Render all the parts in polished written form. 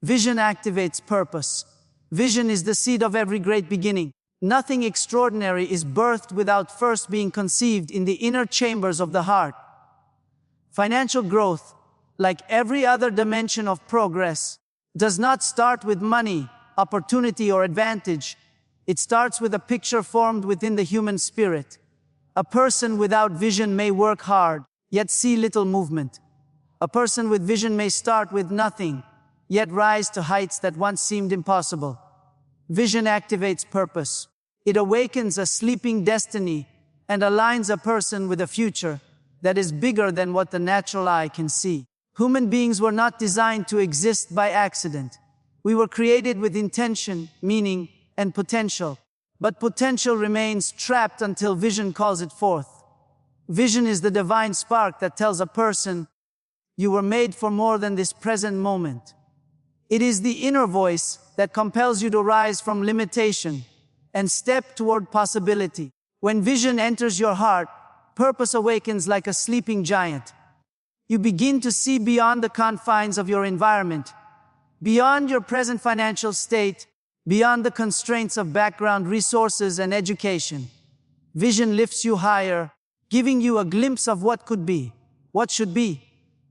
Vision activates purpose. Vision is the seed of every great beginning. Nothing extraordinary is birthed without first being conceived in the inner chambers of the heart. Financial growth, like every other dimension of progress, does not start with money, opportunity, or advantage. It starts with a picture formed within the human spirit. A person without vision may work hard, yet see little movement. A person with vision may start with nothing, yet rise to heights that once seemed impossible. Vision activates purpose. It awakens a sleeping destiny and aligns a person with a future that is bigger than what the natural eye can see. Human beings were not designed to exist by accident. We were created with intention, meaning, and potential. But potential remains trapped until vision calls it forth. Vision is the divine spark that tells a person, you were made for more than this present moment. It is the inner voice that compels you to rise from limitation and step toward possibility. When vision enters your heart, purpose awakens like a sleeping giant. You begin to see beyond the confines of your environment, beyond your present financial state, beyond the constraints of background resources and education. Vision lifts you higher, giving you a glimpse of what could be, what should be,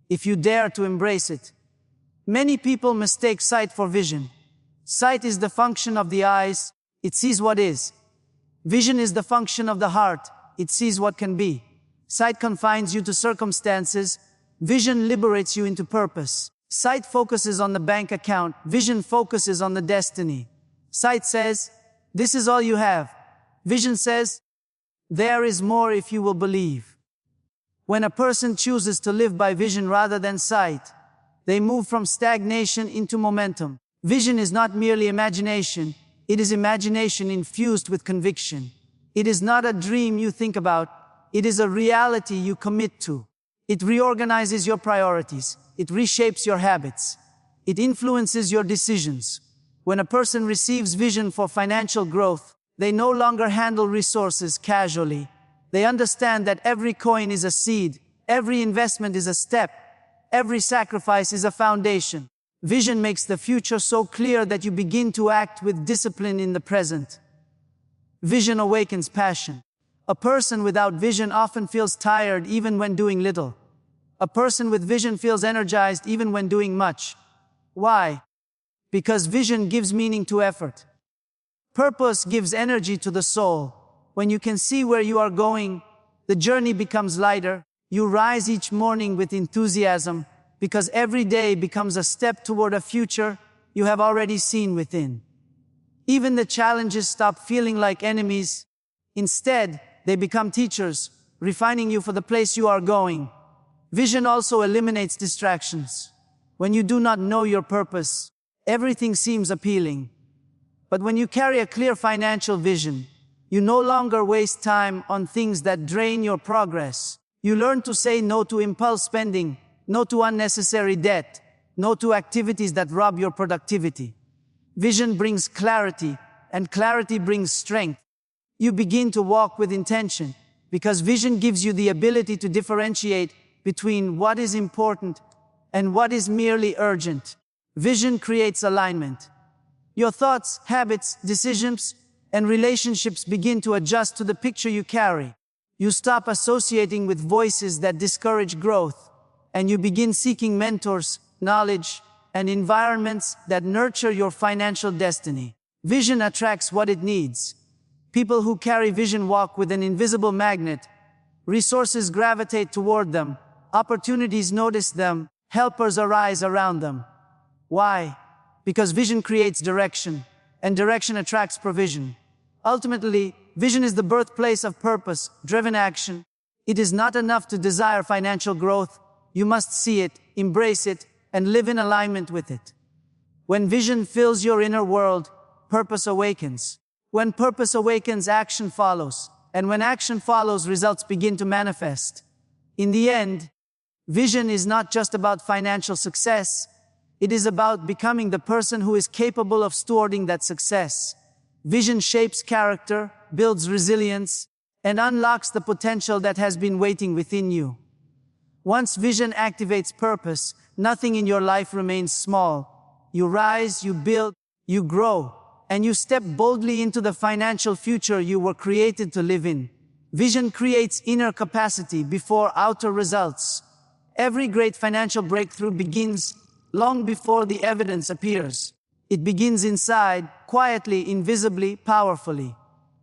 if you dare to embrace it. Many people mistake sight for vision. Sight is the function of the eyes, it sees what is. Vision is the function of the heart, it sees what can be. Sight confines you to circumstances, vision liberates you into purpose. Sight focuses on the bank account, vision focuses on the destiny. Sight says, this is all you have. Vision says, there is more if you will believe. When a person chooses to live by vision rather than sight, they move from stagnation into momentum. Vision is not merely imagination, it is imagination infused with conviction. It is not a dream you think about, it is a reality you commit to. It reorganizes your priorities, it reshapes your habits, it influences your decisions. When a person receives vision for financial growth, they no longer handle resources casually. They understand that every coin is a seed, every investment is a step, every sacrifice is a foundation. Vision makes the future so clear that you begin to act with discipline in the present. Vision awakens passion. A person without vision often feels tired even when doing little. A person with vision feels energized even when doing much. Why? Because vision gives meaning to effort. Purpose gives energy to the soul. When you can see where you are going, the journey becomes lighter. You rise each morning with enthusiasm, because every day becomes a step toward a future you have already seen within. Even the challenges stop feeling like enemies. Instead, they become teachers, refining you for the place you are going. Vision also eliminates distractions. When you do not know your purpose, everything seems appealing. But when you carry a clear financial vision, you no longer waste time on things that drain your progress. You learn to say no to impulse spending, no to unnecessary debt, no to activities that rob your productivity. Vision brings clarity, and clarity brings strength. You begin to walk with intention, because vision gives you the ability to differentiate between what is important and what is merely urgent. Vision creates alignment. Your thoughts, habits, decisions, and relationships begin to adjust to the picture you carry. You stop associating with voices that discourage growth, and you begin seeking mentors, knowledge, and environments that nurture your financial destiny. Vision attracts what it needs. People who carry vision walk with an invisible magnet. Resources gravitate toward them. Opportunities notice them. Helpers arise around them. Why? Because vision creates direction, and direction attracts provision. Ultimately, vision is the birthplace of purpose-driven action. It is not enough to desire financial growth. You must see it, embrace it, and live in alignment with it. When vision fills your inner world, purpose awakens. When purpose awakens, action follows. And when action follows, results begin to manifest. In the end, vision is not just about financial success. It is about becoming the person who is capable of stewarding that success. Vision shapes character, builds resilience, and unlocks the potential that has been waiting within you. Once vision activates purpose, nothing in your life remains small. You rise, you build, you grow, and you step boldly into the financial future you were created to live in. Vision creates inner capacity before outer results. Every great financial breakthrough begins long before the evidence appears. It begins inside, quietly, invisibly, powerfully.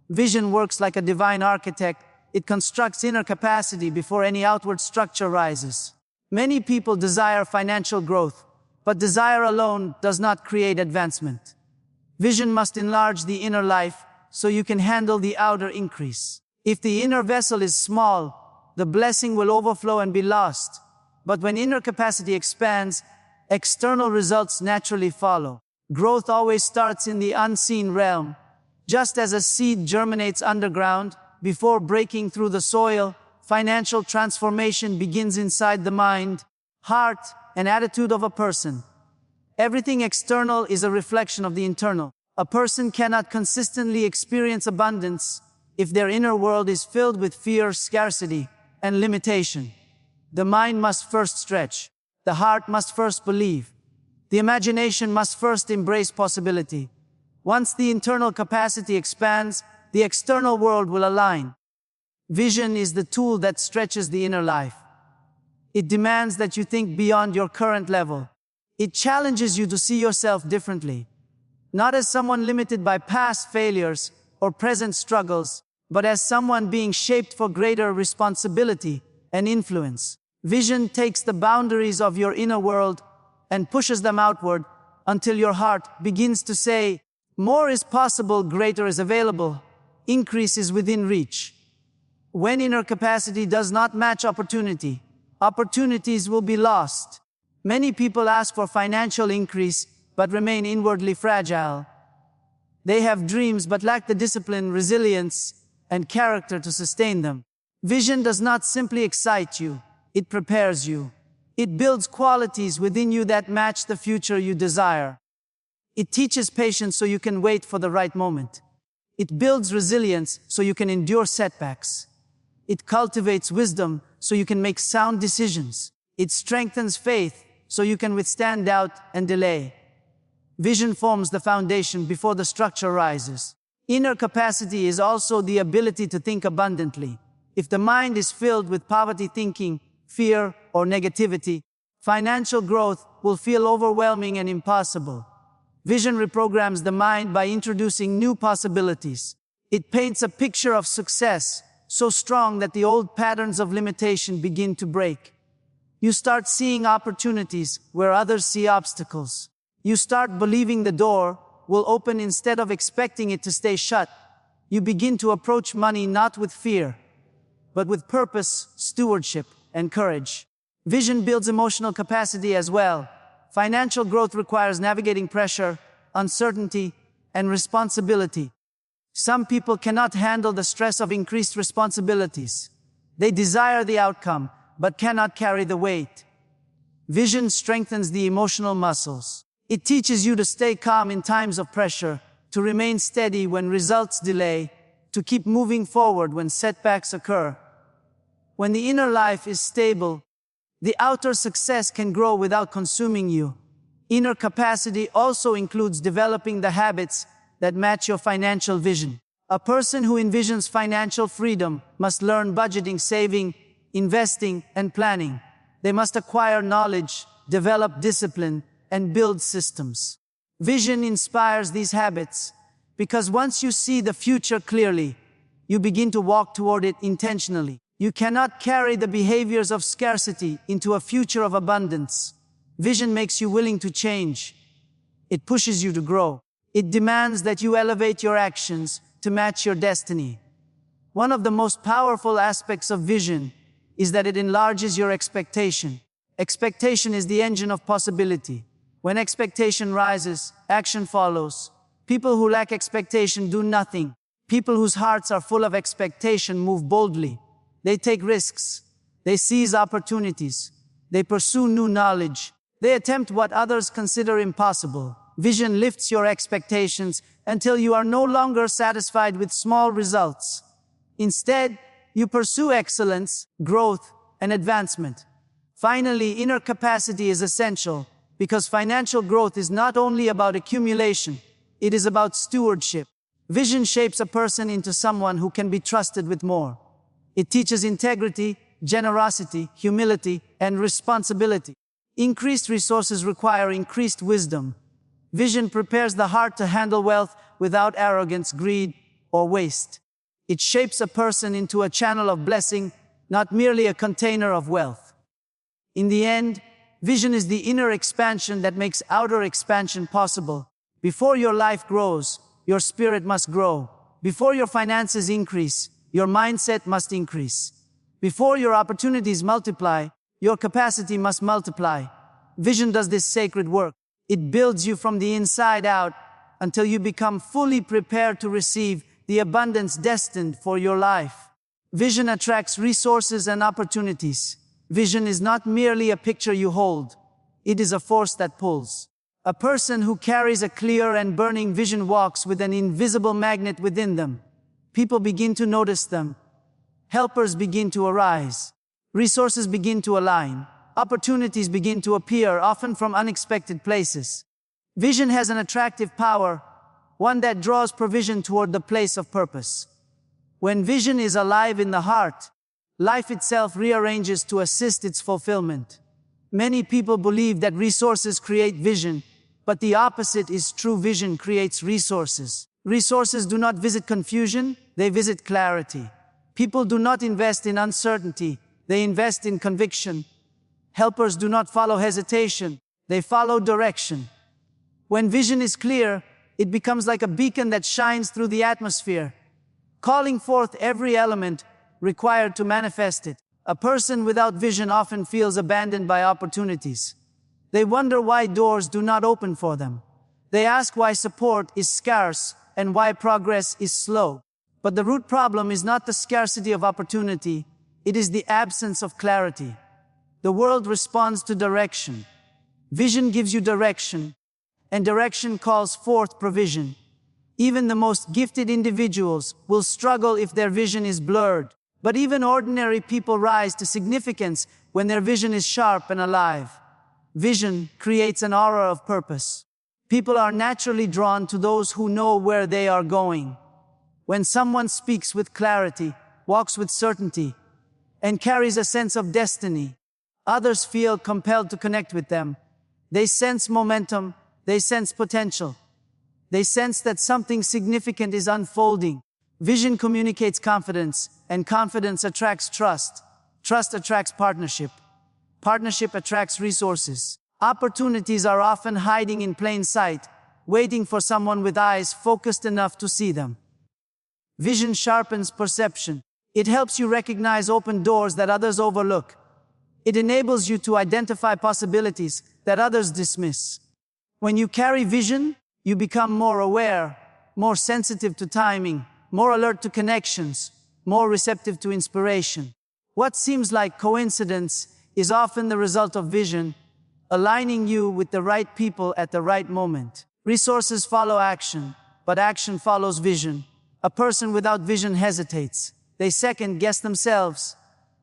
Vision works like a divine architect. It constructs inner capacity before any outward structure rises. Many people desire financial growth, but desire alone does not create advancement. Vision must enlarge the inner life so you can handle the outer increase. If the inner vessel is small, the blessing will overflow and be lost. But when inner capacity expands, external results naturally follow. Growth always starts in the unseen realm. Just as a seed germinates underground, before breaking through the soil, financial transformation begins inside the mind, heart, and attitude of a person. Everything external is a reflection of the internal. A person cannot consistently experience abundance if their inner world is filled with fear, scarcity, and limitation. The mind must first stretch. The heart must first believe. The imagination must first embrace possibility. Once the internal capacity expands, the external world will align. Vision is the tool that stretches the inner life. It demands that you think beyond your current level. It challenges you to see yourself differently, not as someone limited by past failures or present struggles, but as someone being shaped for greater responsibility and influence. Vision takes the boundaries of your inner world and pushes them outward until your heart begins to say, more is possible, greater is available, increase is within reach. When inner capacity does not match opportunity, opportunities will be lost. Many people ask for financial increase, but remain inwardly fragile. They have dreams, but lack the discipline, resilience, and character to sustain them. Vision does not simply excite you, it prepares you. It builds qualities within you that match the future you desire. It teaches patience so you can wait for the right moment. It builds resilience so you can endure setbacks. It cultivates wisdom so you can make sound decisions. It strengthens faith so you can withstand doubt and delay. Vision forms the foundation before the structure rises. Inner capacity is also the ability to think abundantly. If the mind is filled with poverty thinking, fear, or negativity, financial growth will feel overwhelming and impossible. Vision reprograms the mind by introducing new possibilities. It paints a picture of success so strong that the old patterns of limitation begin to break. You start seeing opportunities where others see obstacles. You start believing the door will open instead of expecting it to stay shut. You begin to approach money not with fear, but with purpose, stewardship, and courage. Vision builds emotional capacity as well. Financial growth requires navigating pressure, uncertainty, and responsibility. Some people cannot handle the stress of increased responsibilities. They desire the outcome, but cannot carry the weight. Vision strengthens the emotional muscles. It teaches you to stay calm in times of pressure, to remain steady when results delay, to keep moving forward when setbacks occur. When the inner life is stable, the outer success can grow without consuming you. Inner capacity also includes developing the habits that match your financial vision. A person who envisions financial freedom must learn budgeting, saving, investing, and planning. They must acquire knowledge, develop discipline, and build systems. Vision inspires these habits because once you see the future clearly, you begin to walk toward it intentionally. You cannot carry the behaviors of scarcity into a future of abundance. Vision makes you willing to change. It pushes you to grow. It demands that you elevate your actions to match your destiny. One of the most powerful aspects of vision is that it enlarges your expectation. Expectation is the engine of possibility. When expectation rises, action follows. People who lack expectation do nothing. People whose hearts are full of expectation move boldly. They take risks. They seize opportunities. They pursue new knowledge. They attempt what others consider impossible. Vision lifts your expectations until you are no longer satisfied with small results. Instead, you pursue excellence, growth, and advancement. Finally, inner capacity is essential Because financial growth is not only about accumulation, it is about stewardship. Vision shapes a person into someone who can be trusted with more. It teaches integrity, generosity, humility, and responsibility. Increased resources require increased wisdom. Vision prepares the heart to handle wealth without arrogance, greed, or waste. It shapes a person into a channel of blessing, not merely a container of wealth. In the end, vision is the inner expansion that makes outer expansion possible. Before your life grows, your spirit must grow. Before your finances increase, your mindset must increase. Before your opportunities multiply, your capacity must multiply. Vision does this sacred work. It builds you from the inside out until you become fully prepared to receive the abundance destined for your life. Vision attracts resources and opportunities. Vision is not merely a picture you hold. It is a force that pulls. A person who carries a clear and burning vision walks with an invisible magnet within them. People begin to notice them. Helpers begin to arise. Resources begin to align. Opportunities begin to appear, often from unexpected places. Vision has an attractive power, one that draws provision toward the place of purpose. When vision is alive in the heart, life itself rearranges to assist its fulfillment. Many people believe that resources create vision, but the opposite is true. Vision creates resources. Resources do not visit confusion, they visit clarity. People do not invest in uncertainty, they invest in conviction. Helpers do not follow hesitation, they follow direction. When vision is clear, it becomes like a beacon that shines through the atmosphere, calling forth every element required to manifest it. A person without vision often feels abandoned by opportunities. They wonder why doors do not open for them. They ask why support is scarce and why progress is slow. But the root problem is not the scarcity of opportunity, it is the absence of clarity. The world responds to direction. Vision gives you direction, and direction calls forth provision. Even the most gifted individuals will struggle if their vision is blurred. But even ordinary people rise to significance when their vision is sharp and alive. Vision creates an aura of purpose. People are naturally drawn to those who know where they are going. When someone speaks with clarity, walks with certainty, and carries a sense of destiny, others feel compelled to connect with them. They sense momentum, they sense potential. They sense that something significant is unfolding. Vision communicates confidence, and confidence attracts trust. Trust attracts partnership. Partnership attracts resources. Opportunities are often hiding in plain sight, waiting for someone with eyes focused enough to see them. Vision sharpens perception. It helps you recognize open doors that others overlook. It enables you to identify possibilities that others dismiss. When you carry vision, you become more aware, more sensitive to timing, more alert to connections, more receptive to inspiration. What seems like coincidence is often the result of vision, aligning you with the right people at the right moment. Resources follow action, but action follows vision. A person without vision hesitates. They second-guess themselves.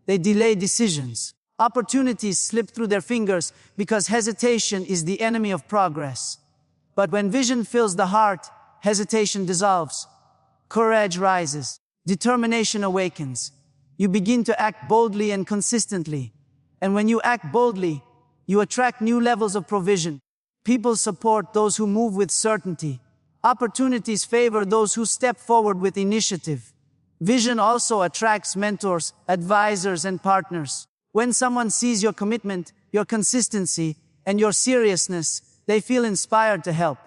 They delay decisions. Opportunities slip through their fingers because hesitation is the enemy of progress. But when vision fills the heart, hesitation dissolves. Courage rises. Determination awakens. You begin to act boldly and consistently. And when you act boldly, you attract new levels of provision. People support those who move with certainty. Opportunities favor those who step forward with initiative. Vision also attracts mentors, advisors, and partners. When someone sees your commitment, your consistency, and your seriousness, they feel inspired to help.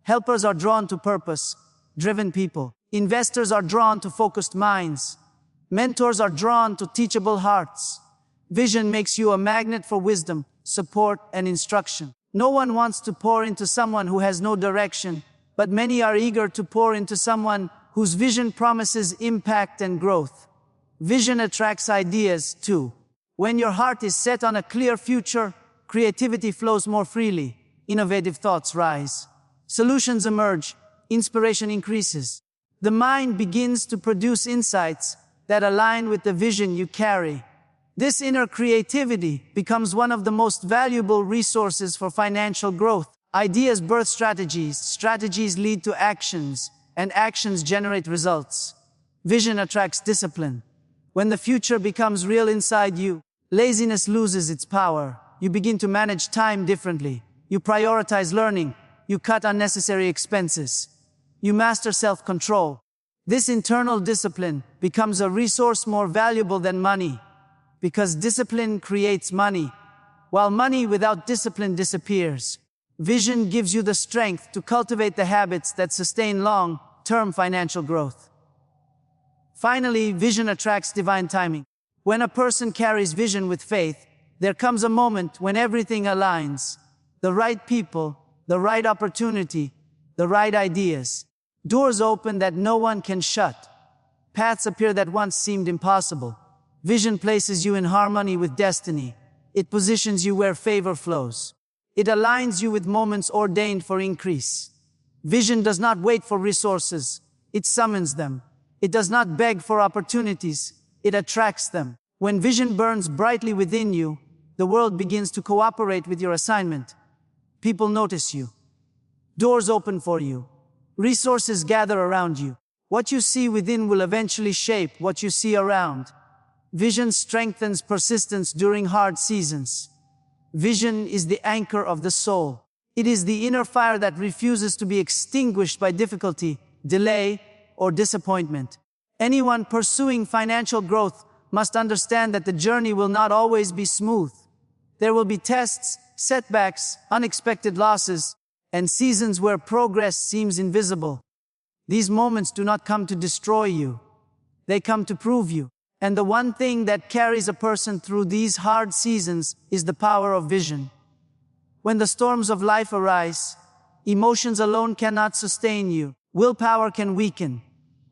Helpers are drawn to purpose-driven people. Investors are drawn to focused minds. Mentors are drawn to teachable hearts. Vision makes you a magnet for wisdom, support, and instruction. No one wants to pour into someone who has no direction, but many are eager to pour into someone whose vision promises impact and growth. Vision attracts ideas, too. When your heart is set on a clear future, creativity flows more freely. Innovative thoughts rise. Solutions emerge. Inspiration increases. The mind begins to produce insights that align with the vision you carry. This inner creativity becomes one of the most valuable resources for financial growth. Ideas birth strategies, strategies lead to actions, and actions generate results. Vision attracts discipline. When the future becomes real inside you, laziness loses its power. You begin to manage time differently. You prioritize learning. You cut unnecessary expenses. You master self-control. This internal discipline becomes a resource more valuable than money, because discipline creates money, while money without discipline disappears. Vision gives you the strength to cultivate the habits that sustain long-term financial growth. Finally, vision attracts divine timing. When a person carries vision with faith, there comes a moment when everything aligns. The right people, the right opportunity, the right ideas. Doors open that no one can shut. Paths appear that once seemed impossible. Vision places you in harmony with destiny. It positions you where favor flows. It aligns you with moments ordained for increase. Vision does not wait for resources. It summons them. It does not beg for opportunities. It attracts them. When vision burns brightly within you, the world begins to cooperate with your assignment. People notice you. Doors open for you. Resources gather around you. What you see within will eventually shape what you see around. Vision strengthens persistence during hard seasons. Vision is the anchor of the soul. It is the inner fire that refuses to be extinguished by difficulty, delay, or disappointment. Anyone pursuing financial growth must understand that the journey will not always be smooth. There will be tests, setbacks, unexpected losses, and seasons where progress seems invisible. These moments do not come to destroy you. They come to prove you. And the one thing that carries a person through these hard seasons is the power of vision. When the storms of life arise, emotions alone cannot sustain you. Willpower can weaken.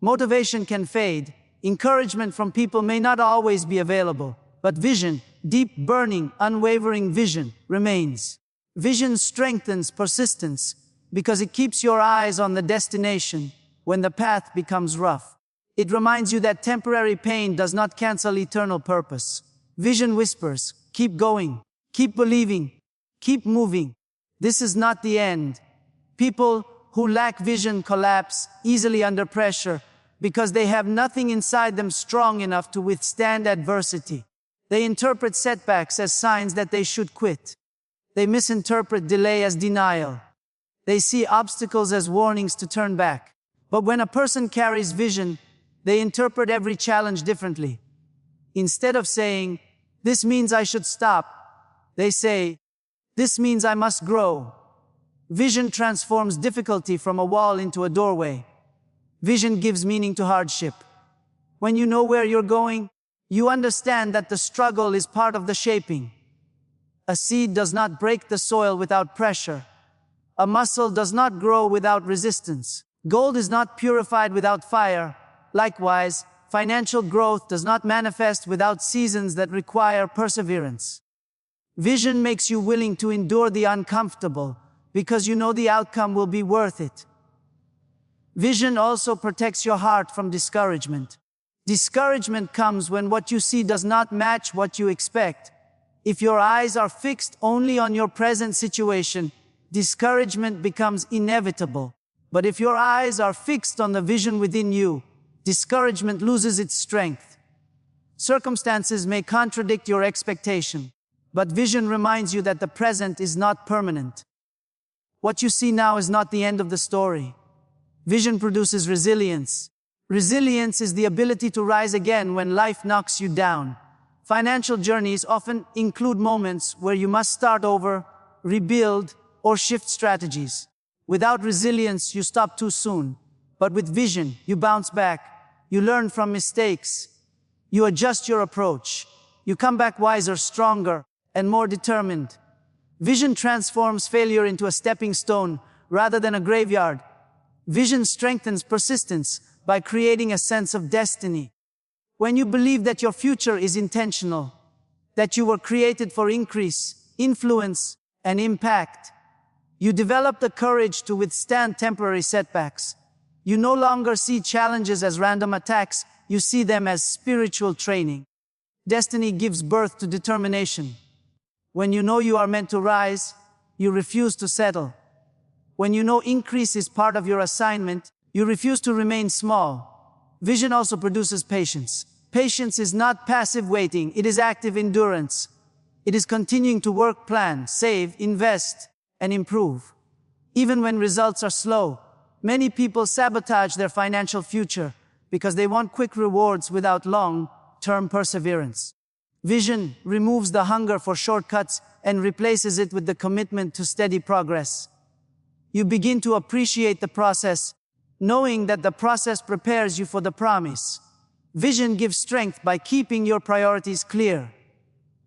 Motivation can fade. Encouragement from people may not always be available. But vision, deep, burning, unwavering vision, remains. Vision strengthens persistence because it keeps your eyes on the destination when the path becomes rough. It reminds you that temporary pain does not cancel eternal purpose. Vision whispers, keep going, keep believing, keep moving. This is not the end. People who lack vision collapse easily under pressure because they have nothing inside them strong enough to withstand adversity. They interpret setbacks as signs that they should quit. They misinterpret delay as denial. They see obstacles as warnings to turn back. But when a person carries vision, they interpret every challenge differently. Instead of saying, "This means I should stop," they say, "This means I must grow." Vision transforms difficulty from a wall into a doorway. Vision gives meaning to hardship. When you know where you're going, you understand that the struggle is part of the shaping. A seed does not break the soil without pressure. A muscle does not grow without resistance. Gold is not purified without fire. Likewise, financial growth does not manifest without seasons that require perseverance. Vision makes you willing to endure the uncomfortable because you know the outcome will be worth it. Vision also protects your heart from discouragement. Discouragement comes when what you see does not match what you expect. If your eyes are fixed only on your present situation, discouragement becomes inevitable. But if your eyes are fixed on the vision within you, discouragement loses its strength. Circumstances may contradict your expectation, but vision reminds you that the present is not permanent. What you see now is not the end of the story. Vision produces resilience. Resilience is the ability to rise again when life knocks you down. Financial journeys often include moments where you must start over, rebuild, or shift strategies. Without resilience, you stop too soon. But with vision, you bounce back. You learn from mistakes. You adjust your approach. You come back wiser, stronger, and more determined. Vision transforms failure into a stepping stone rather than a graveyard. Vision strengthens persistence by creating a sense of destiny. When you believe that your future is intentional, that you were created for increase, influence, and impact, you develop the courage to withstand temporary setbacks. You no longer see challenges as random attacks, you see them as spiritual training. Destiny gives birth to determination. When you know you are meant to rise, you refuse to settle. When you know increase is part of your assignment, you refuse to remain small. Vision also produces patience. Patience is not passive waiting, it is active endurance. It is continuing to work, plan, save, invest, and improve. Even when results are slow, many people sabotage their financial future because they want quick rewards without long-term perseverance. Vision removes the hunger for shortcuts and replaces it with the commitment to steady progress. You begin to appreciate the process, knowing that the process prepares you for the promise. Vision gives strength by keeping your priorities clear.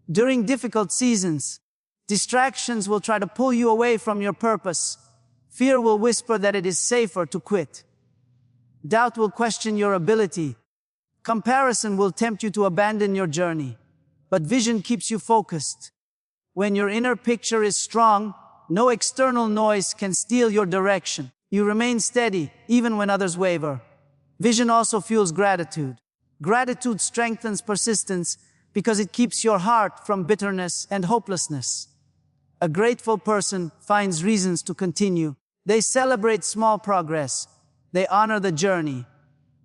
During difficult seasons, distractions will try to pull you away from your purpose. Fear will whisper that it is safer to quit. Doubt will question your ability. Comparison will tempt you to abandon your journey. But vision keeps you focused. When your inner picture is strong, no external noise can steal your direction. You remain steady, even when others waver. Vision also fuels gratitude. Gratitude strengthens persistence because it keeps your heart from bitterness and hopelessness. A grateful person finds reasons to continue. They celebrate small progress. They honor the journey.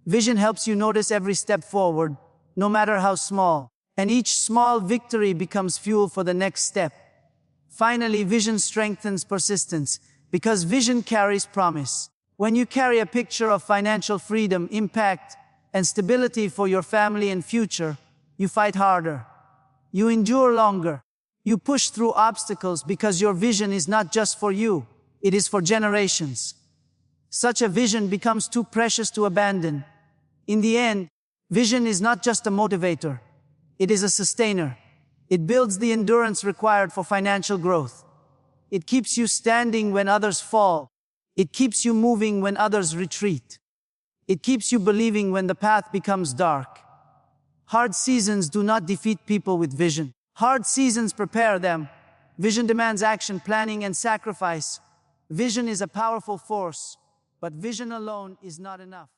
Vision helps you notice every step forward, no matter how small, and each small victory becomes fuel for the next step. Finally, vision strengthens persistence because vision carries promise. When you carry a picture of financial freedom, impact, and stability for your family and future, you fight harder. You endure longer. You push through obstacles because your vision is not just for you, it is for generations. Such a vision becomes too precious to abandon. In the end, vision is not just a motivator, it is a sustainer. It builds the endurance required for financial growth. It keeps you standing when others fall. It keeps you moving when others retreat. It keeps you believing when the path becomes dark. Hard seasons do not defeat people with vision. Hard seasons prepare them. Vision demands action, planning, and sacrifice. Vision is a powerful force, but vision alone is not enough.